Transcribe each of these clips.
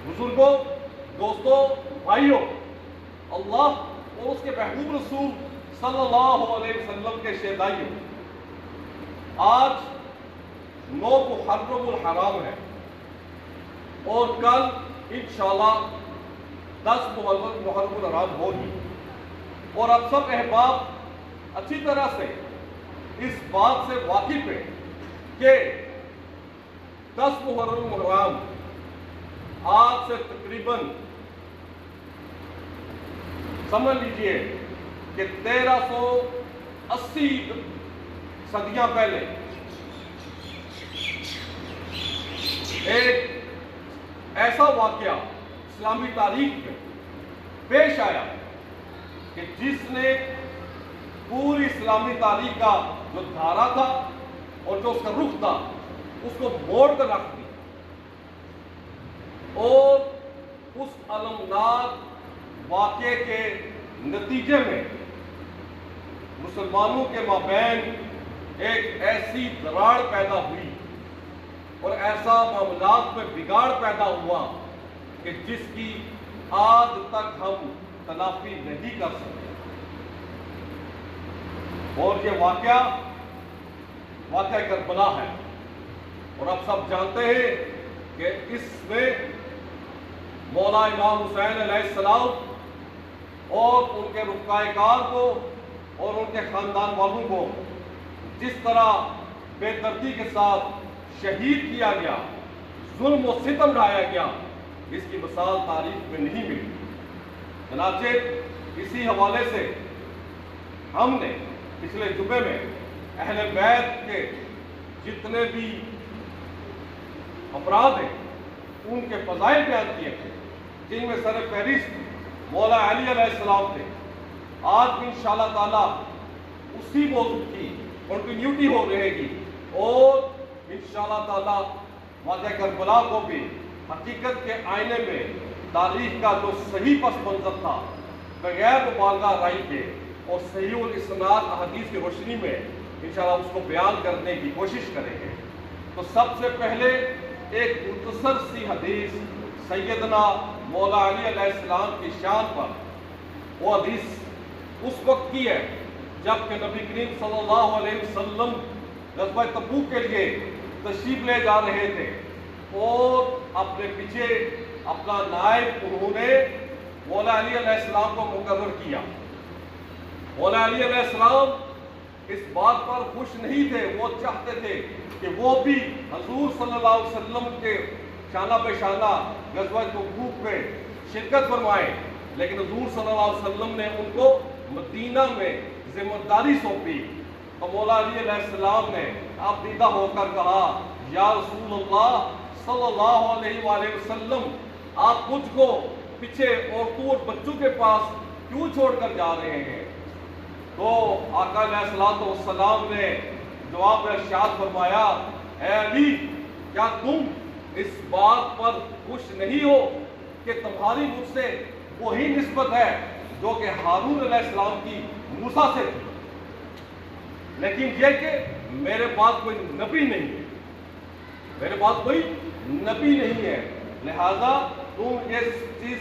بزرگوں، دوستوں، بھائیوں، اللہ اور اس کے محبوب رسول صلی اللہ علیہ وسلم کے شہدائیوں، آج 9 محرم الحرام ہے اور کل انشاءاللہ 10 محرم الحرام ہوگی، اور اب سب احباب اچھی طرح سے اس بات سے واقف ہیں کہ 10 محرم الحرام آج سے تقریباً سمجھ لیجئے کہ 1380 صدیاں پہلے ایک ایسا واقعہ اسلامی تاریخ میں پیش آیا کہ جس نے پوری اسلامی تاریخ کا جو دھارا تھا اور جو اس کا رخ تھا اس کو موڑ کر رکھ دی، اور اس المناک واقعے کے نتیجے میں مسلمانوں کے مابین ایک ایسی دراڑ پیدا ہوئی اور ایسا معاملات میں بگاڑ پیدا ہوا کہ جس کی آج تک ہم تلافی نہیں کر سکتے۔ اور یہ واقعہ کربلا ہے، اور اب سب جانتے ہیں کہ اس میں مولا امام حسین علیہ السلام اور ان کے رفقائے کار کو اور ان کے خاندان والوں کو جس طرح بے دردی کے ساتھ شہید کیا گیا، ظلم و ستم ڈھایا گیا، اس کی مثال تاریخ میں نہیں ملی۔ چنانچہ اسی حوالے سے ہم نے پچھلے جمعے میں اہل بیت کے جتنے بھی افراد ہیں ان کے فضائل بیان کیے تھے، جن میں سر فہرست مولا علی علیہ السلام تھے۔ آج بھی انشاءاللہ تعالی اسی موضوع کی کنٹینیوٹی ہو رہے گی، اور انشاءاللہ تعالی واقعہ کربلا کو بھی حقیقت کے آئینے میں تاریخ کا جو صحیح پس منظر تھا بغیر مبالغہ رائی کے اور صحیح الاسناد احادیث کی روشنی میں انشاءاللہ اس کو بیان کرنے کی کوشش کریں گے۔ تو سب سے پہلے ایک مختصر سی حدیث سیدنا مولا علی علیہ السلام کی شان پر، وہ حدیث اس وقت کی ہے جب کہ نبی کریم صلی اللہ علیہ وسلم غزوہ تبوک کے لیے تشریف لے جا رہے تھے، اور اپنے پیچھے اپنا نائب انہوں نے مولا علی علیہ السلام کو مقرر کیا۔ مولا علی علیہ السلام اس بات پر خوش نہیں تھے، وہ چاہتے تھے کہ وہ بھی حضور صلی اللہ علیہ وسلم کے شانہ بہ شانہ غزوہ تبوک میں شرکت فرمائے، لیکن حضور صلی اللہ علیہ وسلم نے ان کو مدینہ میں ذمہ داری سونپی۔ تو مولا علی علیہ السلام نے آپ دیدہ ہو کر کہا، یا رسول اللہ صلی اللہ علیہ وآلہ وسلم، آپ مجھ کو پیچھے عورتوں اور بچوں کے پاس کیوں چھوڑ کر جا رہے ہیں؟ تو آقا علیہ السلام نے جواب میں ارشاد فرمایا، اے علی، کیا تم اس بات پر خوش نہیں ہو کہ تمہاری مجھ سے وہی نسبت ہے جو کہ ہارون علیہ السلام کی موسیٰ سے تھی، لیکن یہ کہ میرے بعد کوئی نبی نہیں ہے، میرے بعد کوئی نبی نہیں ہے، لہذا تم یہ چیز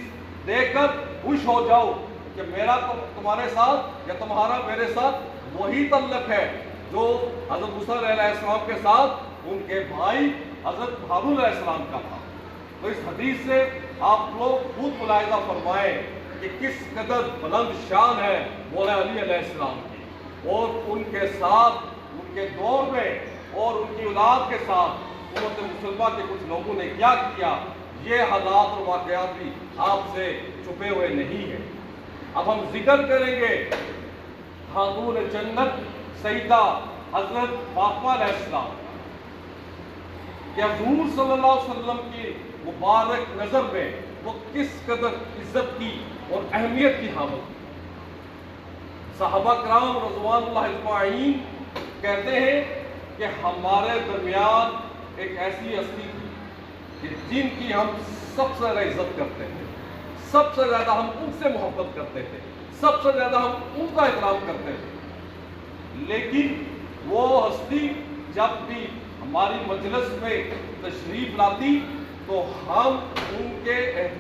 دیکھ کر خوش ہو جاؤ کہ میرا تمہارے ساتھ یا تمہارا میرے ساتھ وہی تعلق ہے جو حضرت موسیٰ علیہ السلام کے ساتھ ان کے بھائی حضرت ہارون علیہ السلام کا تھا۔ تو اس حدیث سے آپ لوگ خود ملاحظہ فرمائیں کہ کس قدر بلند شان ہے مولا علی علیہ السلام کی، اور ان کے ساتھ ان کے دور میں اور ان کی اولاد کے ساتھ امت مسلمہ کے کچھ لوگوں نے کیا کیا، یہ حالات اور واقعات بھی آپ سے چھپے ہوئے نہیں ہیں۔ اب ہم ذکر کریں گے خاتون جنت سیدہ حضرت فاطمہ علیہ السلام کہ حضور صلی اللہ علیہ وسلم کی مبارک نظر میں وہ کس قدر عزت کی اور اہمیت کی حامل تھی۔ صحابہ کرام رضوان اللہ اجمعین کہتے ہیں کہ ہمارے درمیان ایک ایسی ہستی تھی کہ جن کی ہم سب سے زیادہ عزت کرتے تھے، سب سے زیادہ ہم ان سے محبت کرتے تھے، سب سے زیادہ ہم ان کا احترام کرتے تھے، لیکن وہ ہستی جب بھی ہماری مجلس میں تشریف لاتی تو ہم ان کے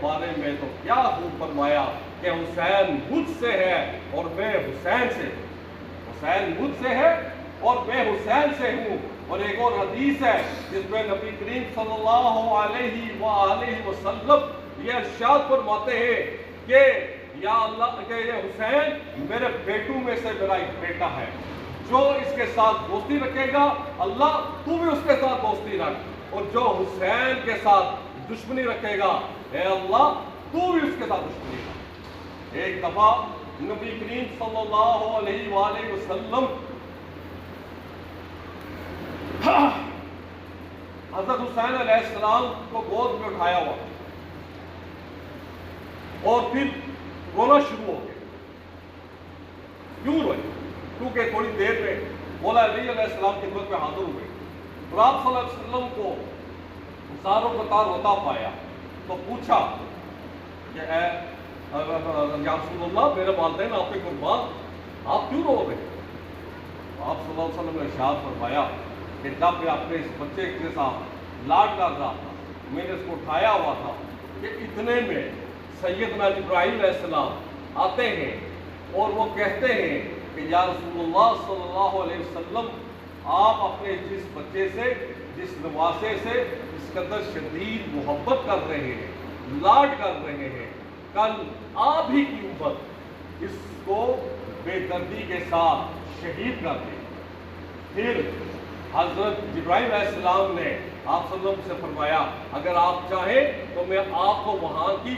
بارے میں تو کیا خوب فرمایا کہ حسین مجھ سے ہے اور میں حسین سے ہوں، حسین مجھ سے ہے اور میں حسین سے ہوں۔ اور ایک اور حدیث ہے جس میں نبی کریم صلی اللہ علیہ وآلہ وسلم یہ ارشاد فرماتے ہیں کہ یا اللہ کہ یہ حسین میرے بیٹوں میں سے میرا ایک بیٹا ہے، جو اس کے ساتھ دوستی رکھے گا اللہ تو بھی اس کے ساتھ دوستی رکھ، اور جو حسین کے ساتھ دشمنی رکھے گا اے اللہ تو بھی اس کے ساتھ دشمنی رکھ۔ ایک دفعہ نبی کریم صلی اللہ علیہ وآلہ وسلم حضرت حسین علیہ السلام کو گود میں اٹھایا ہوا اور پھر رونا شروع ہو گیا۔ کیوں روئے؟ کیونکہ تھوڑی دیر میں مولا علی علیہ السلام کی خدمت میں حاضر ہوئے اور آپ صلی اللہ علیہ وسلم کو زاروں قطار روتا پایا تو پوچھا کہ اے یا رسول اللہ میرے والدین آپ کے قربان آپ کیوں رو رہے؟ آپ صلی اللہ علیہ وسلم نے ارشاد فرمایا کہ جب میں اپنے اس بچے کے ساتھ لاڈ کر رہا تھا، میں نے اس کو اٹھایا ہوا تھا کہ اتنے میں سیدنا جبرائیل علیہ السلام آتے ہیں اور وہ کہتے ہیں کہ یا رسول اللہ صلی اللہ علیہ وسلم آپ اپنے جس بچے سے جس نواسے سے اس قدر شدید محبت کر رہے ہیں، لاڈ کر رہے ہیں، کل آپ ہی کی امت اس کو بے دردی کے ساتھ شہید کر دے۔ پھر حضرت جبرائیل علیہ السلام نے آپ صلی اللہ علیہ وسلم سے فرمایا اگر آپ چاہیں تو میں آپ کو وہاں کی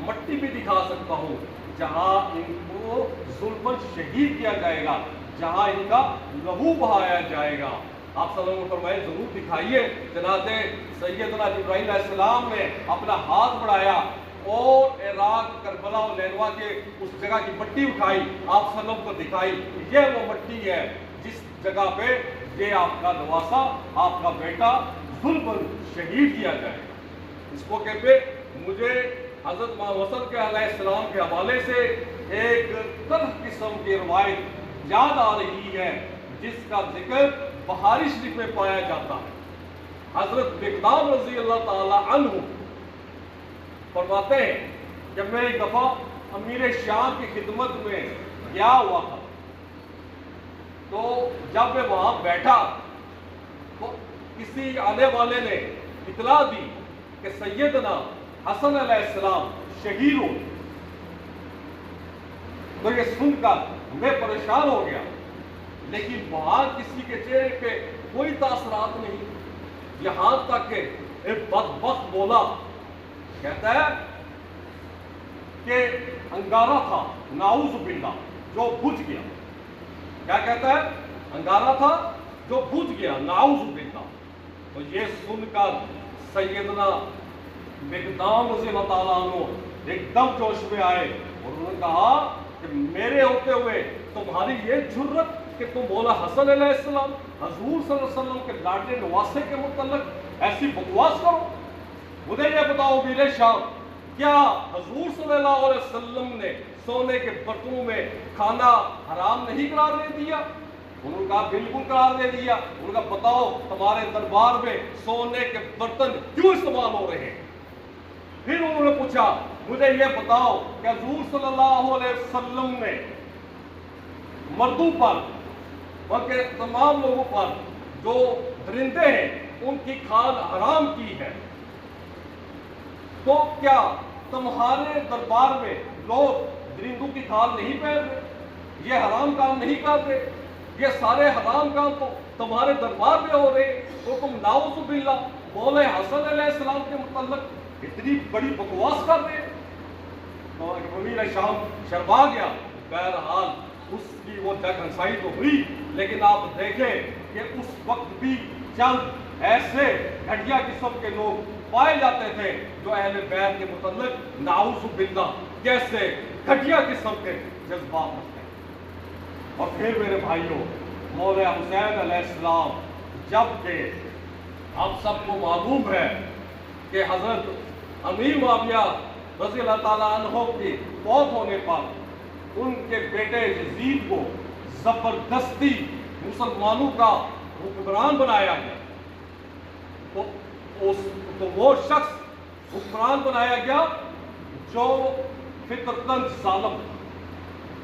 مٹی بھی دکھا سکتا ہوں جہاں ان کو ظلماً شہید کیا جائے گا، جہاں ان کا لہو بہایا جائے گا۔ آپ صلی اللہ علیہ وسلم نے فرمایا ضرور دکھائیے۔ جناب سیدنا جبرائیل علیہ السلام نے اپنا ہاتھ بڑھایا اور عراق کربلا اور نینوا کے اس جگہ کی مٹی اٹھائی، آپ صلی اللہ علیہ وسلم کو دکھائی، یہ وہ مٹی ہے جس جگہ پہ یہ آپ کا نواسا آپ کا بیٹا ظلم شہید کیا جائے۔ اس موقع پہ مجھے حضرت امام حسن کے علیہ السلام کے حوالے سے ایک تلخ قسم کی روایت یاد آ رہی ہے جس کا ذکر بخاری شریف میں پایا جاتا ہے۔ حضرت مقدام رضی اللہ تعالی عنہ فرماتے ہیں کہ میں ایک دفعہ امیر شام کی خدمت میں گیا ہوا تھا، تو جب میں وہاں بیٹھا تو کسی آنے والے نے اطلاع دی کہ سیدنا حسن علیہ السلام شہید ہو۔ تو یہ سن کر میں پریشان ہو گیا، لیکن وہاں کسی کے چہرے پہ کوئی تاثرات نہیں، یہاں تک کہ ایک بدبخت بولا، کہتا ہے کہ انگارہ تھا نعوذ باللہ جو بجھ گیا۔ کیا کہتا ہے؟ انگارہ تھا جو بجھ گیا نعوذ باللہ۔ تو یہ سن کر سیدنا مقدام رضی اللہ تعالیٰ عنہ ایک دم جوش میں آئے اور انہوں نے کہا کہ میرے ہوتے ہوئے تمہاری یہ جرت کہ تم مولا حسن علیہ السلام حضور صلی اللہ علیہ وسلم کے لاڈلے نواسے کے متعلق ایسی بکواس کرو۔ مجھے یہ بتاؤ میرے شام، کیا حضور صلی اللہ علیہ وسلم نے سونے کے برتنوں میں کھانا حرام نہیں قرار دے دیا؟ انہوں نے کہا بالکل قرار دے دیا۔ انہوں نے کہا بتاؤ تمہارے دربار میں سونے کے برتن کیوں استعمال ہو رہے ہیں؟ پھر انہوں نے پوچھا مجھے یہ بتاؤ کہ حضور صلی اللہ علیہ وسلم نے مردوں پر بلکہ تمام لوگوں پر جو درندے ہیں ان کی کھال حرام کی ہے، تو کیا تمہارے دربار میں لوگ درندوں کی کھال نہیں پہن رہے؟ یہ حرام کام نہیں کرتے؟ یہ سارے حرام کام تو تمہارے دربار میں ہو رہے، تو تم نعوذ باللہ مولا حسن علیہ السلام کے متعلق اتنی بڑی بکواس کر رہے ہیں۔ تو امیر شام شرما گیا۔ بہرحال اس کی وہ جگ ہنسائی تو ہوئی، لیکن آپ دیکھیں کہ اس وقت بھی چند ایسے گھٹیا قسم کے لوگ پائے جاتے تھے جو اہل بیت کے متعلق نعوذ باللہ کیسے گھٹیا قسم کے جذبات رکھتے ہیں۔ اور پھر میرے بھائیوں، مولا حسین علیہ السلام، جب کہ آپ سب کو معلوم ہے کہ حضرت امیر معاویہ رضی اللہ تعالیٰ عنہ کی فوت ہونے پر ان کے بیٹے یزید کو زبردستی مسلمانوں کا حکمران بنایا گیا، تو وہ شخص حکمران بنایا گیا جو فطرتاً ظالم تھا،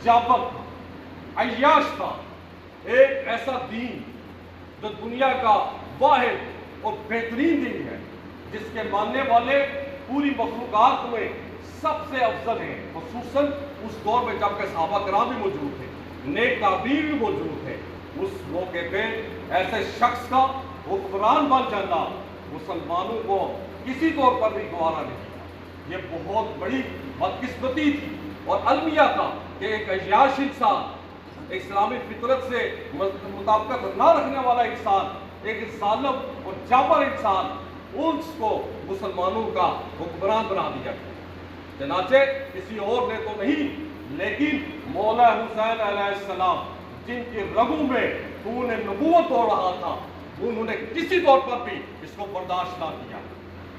جابر تھا، عیاش تھا، ایک ایسا دین جو دنیا کا واحد اور بہترین دین ہے، جس کے ماننے والے پوری مخلوقات میں سب سے افضل ہیں، خصوصاً اس دور میں جب کہ صحابہ کرام بھی موجود تھے، نیک تعبیر بھی موجود تھے۔ اس موقع پہ ایسے شخص کا حکمران بن جانا مسلمانوں کو کسی طور پر بھی گوارا نہیں تھا۔ یہ بہت بڑی بدقسمتی تھی اور المیہ تھا کہ ایک عیاش انسان، اسلامی فطرت سے مطابقت نہ رکھنے والا انسان، ایک ظالم اور جابر انسان، اس کو مسلمانوں کا حکمران بنا دیا گیا۔ چنانچہ کسی اور نے تو نہیں، لیکن مولا حسین علیہ السلام جن کی رگوں میں خون نبوت ہو رہا تھا، انہوں نے کسی طور پر بھی اس کو برداشت نہ کیا،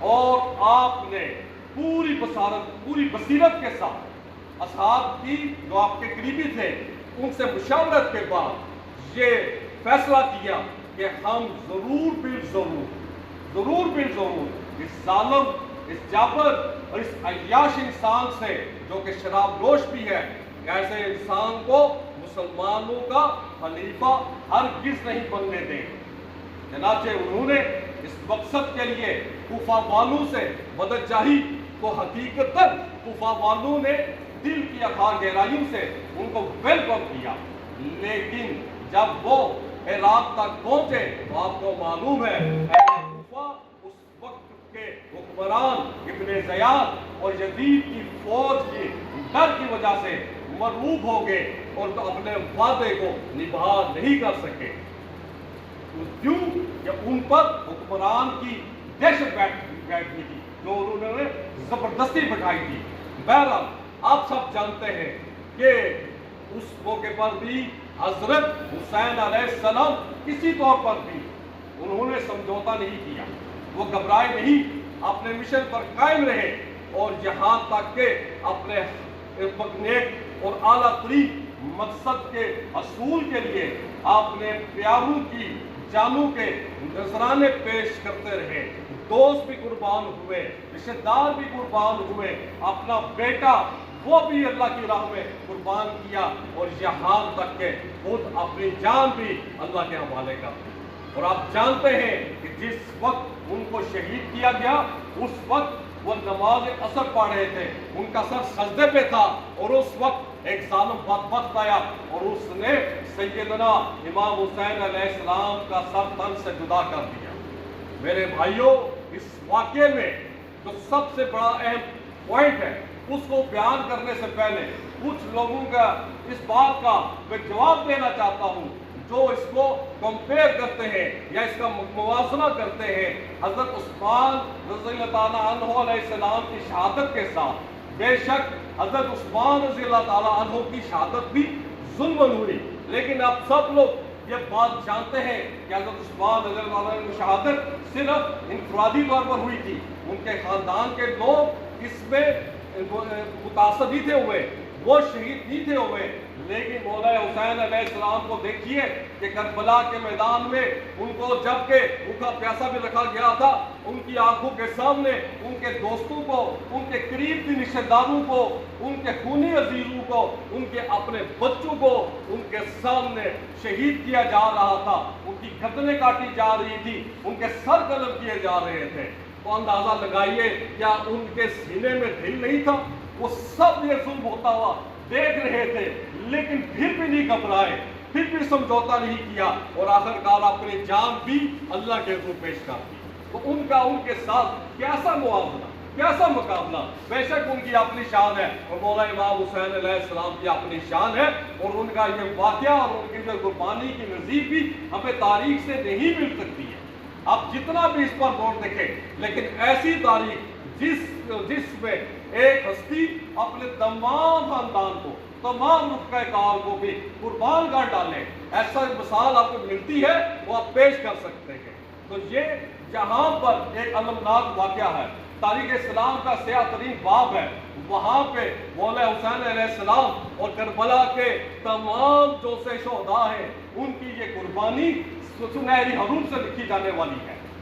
اور آپ نے پوری بصارت، پوری بصیرت کے ساتھ اصحاب کی جو آپ کے قریبی تھے ان سے مشاورت کے بعد یہ فیصلہ کیا کہ ہم ضرور اس ظالم، اس جابر اور اس عیاش انسان سے جو کہ شراب نوش بھی ہے، ایسے انسان کو مسلمانوں کا خلیفہ ہرگز نہیں بننے دیں۔ چنانچہ انہوں نے اس مقصد کے لیے کوفہ والوں سے مدد چاہی، تو حقیقتاً کوفہ والوں نے دل کی اتھاہ گہرائیوں سے ان کو ویلکم کیا، لیکن جب وہ عراق تک پہنچے تو آپ کو معلوم ہے کوفہ اس وقت کے حکمران ابن زیاد اور یزید کی فوج کی ڈر کی وجہ سے مرعوب ہو گئے اور اپنے وعدے کو نبھا نہیں کر سکے، کیوں کہ ان پر حکمران کی دہشت بیٹھی تھی جو انہوں نے زبردستی بٹھائی تھی۔ بہرحال آپ سب جانتے ہیں کہ اس موقع پر بھی حضرت حسین علیہ السلام کسی طور پر بھی انہوں نے سمجھوتا نہیں کیا، وہ گھبرائے نہیں، اپنے مشن پر قائم رہے، اور یہاں تک کہ اپنے نیک اور اعلیٰ ترین مقصد کے حصول کے لیے آپ نے پیاروں کی جانوں کے نذرانے پیش کرتے رہے، دوست بھی قربان ہوئے، رشتہ دار بھی قربان ہوئے، اپنا بیٹا وہ بھی اللہ کی راہ میں قربان کیا، اور یہاں تک کہ خود اپنی جان بھی اللہ کے حوالے کر دی۔ اور آپ جانتے ہیں کہ جس وقت ان کو شہید کیا گیا اس وقت وہ نماز عصر پڑھ رہے تھے، ان کا سر سجدے پہ تھا، اور اس وقت ایک ظالم بدبخت آیا اور اس نے سیدنا امام حسین علیہ السلام کا سر تن سے جدا کر دیا۔ میرے بھائیوں، اس واقعے میں جو سب سے بڑا اہم پوائنٹ ہے اس کو بیان کرنے سے پہلے کچھ لوگوں کا اس بات کا میں جواب دینا چاہتا ہوں جو اس کو کمپیئر کرتے ہیں یا اس کا موازنہ کرتے ہیں حضرت عثمان رضی اللہ تعالیٰ عنہ علیہ السلام کی شہادت کے ساتھ۔ بے شک حضرت عثمان رضی اللہ تعالیٰ عنہ کی شہادت بھی ظلم ہوئی، لیکن آپ سب لوگ یہ بات جانتے ہیں کہ حضرت عثمان رضی اللہ عنہ کی شہادت صرف انفرادی طور پر ہوئی تھی، ان کے خاندان کے لوگ اس میں متاثر نہیں تھے ہوئے، وہ شہید نہیں تھے ہوئے، لیکن مولا حسین علیہ السلام کو دیکھیے کہ کربلا کے میدان میں ان کو جب کہ بھوکا پیاسا بھی رکھا گیا تھا، ان کی آنکھوں کے سامنے ان کے دوستوں کو، ان کے قریب کے رشتہ داروں کو، ان کے خونی عزیزوں کو، ان کے اپنے بچوں کو ان کے سامنے شہید کیا جا رہا تھا، ان کی گردنیں کاٹی جا رہی تھی، ان کے سر قلم کیے جا رہے تھے، تو اندازہ لگائیے کیا ان کے سینے میں دل نہیں تھا؟ وہ سب یہ ظلم ہوتا ہوا دیکھ رہے تھے، لیکن پھر بھی نہیں گھبرائے، پھر بھی سمجھوتا نہیں کیا، اور آخر کار اپنی جان بھی اللہ کے حضور پیش کر دی۔ تو ان کا ان کے ساتھ کیسا موازنہ، کیسا مقابلہ! بے شک ان کی اپنی شان ہے اور مولا امام حسین علیہ السلام کی اپنی شان ہے، اور ان کا یہ واقعہ اور ان کی جو قربانی کی نظیر بھی ہمیں تاریخ سے نہیں مل سکتی ہے۔ آپ جتنا بھی اس پر غور دیکھیں، لیکن ایسی تاریخ جس میں ایک ہستی اپنے تمام خاندان کو، تمام رفقہ کار کو بھی قربان کر ڈالے، ایسا مثال آپ کو ملتی ہے وہ آپ پیش کر سکتے ہیں۔ تو یہ جہاں پر ایک المناک واقعہ ہے، تاریخ اسلام کا سیاہ ترین باب ہے، وہاں پہ مولا حسین علیہ السلام اور کربلا کے تمام جو سے شہداء ہیں ان کی یہ قربانی سنہری حروف سے لکھی جانے والی ہے۔